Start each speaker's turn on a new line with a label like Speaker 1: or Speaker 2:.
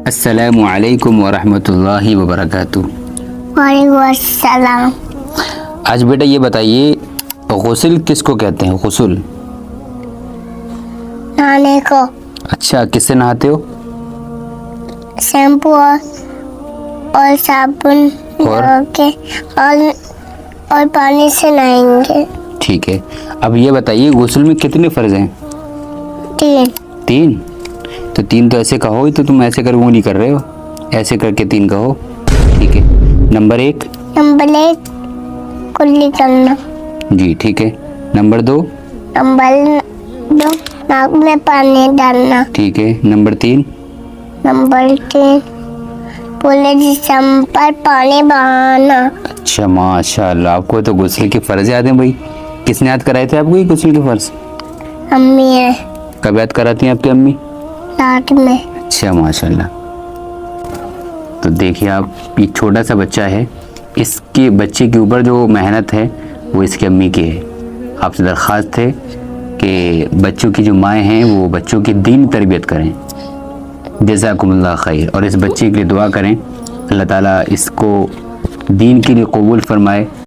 Speaker 1: अस्सलामु अलैकुम वरहमतुल्लाहि वबरकातुह।
Speaker 2: वालेकुम अस्सलाम।
Speaker 1: आज बेटा ये बताइए, गुस्ल किसको कहते हैं? गुस्ल
Speaker 2: नहाने को
Speaker 1: अच्छा, किससे नहाते हो?
Speaker 2: शैम्पू और साबुन
Speaker 1: और?
Speaker 2: लगा के और पानी से नहाएंगे।
Speaker 1: ठीक है। अब ये बताइए, गुस्ल में कितने फ़र्ज हैं?
Speaker 2: 3।
Speaker 1: 3? तो 3 तो ऐसे कहो, तो तुम ऐसे कर वो नहीं कर रहे हो, ऐसे करके 3 कहो। ठीक है। नंबर 1?
Speaker 2: नंबर 1 कुल्ली करना।
Speaker 1: जी ठीक है। नंबर 2?
Speaker 2: नंबर 2 नाक में पानी डालना।
Speaker 1: ठीक है। नंबर 3?
Speaker 2: नंबर 3 पूरे जिस्म पर पानी बहाना।
Speaker 1: अच्छा माशाल्लाह, आपको तो गुस्ल के फ़र्ज याद हैं भाई। किसने याद कराए थे आपको ये गुस्ल के फ़र्ज?
Speaker 2: अम्मी है
Speaker 1: कब याद कराती हैं आपकी अम्मी?
Speaker 2: रात में।
Speaker 1: अच्छा माशाल्लाह। तो देखिए आप, ये छोटा सा बच्चा है, इसके बच्चे के ऊपर जो मेहनत है वो इसकी अम्मी की है। आपसे दरख्वास्त है कि बच्चों की जो माएँ हैं वो बच्चों की दीन तरबियत करें। जज़ाकुमुल्लाह खैर। और इस बच्चे के लिए दुआ करें, अल्लाह ताला इसको दीन के लिए कबूल फरमाए।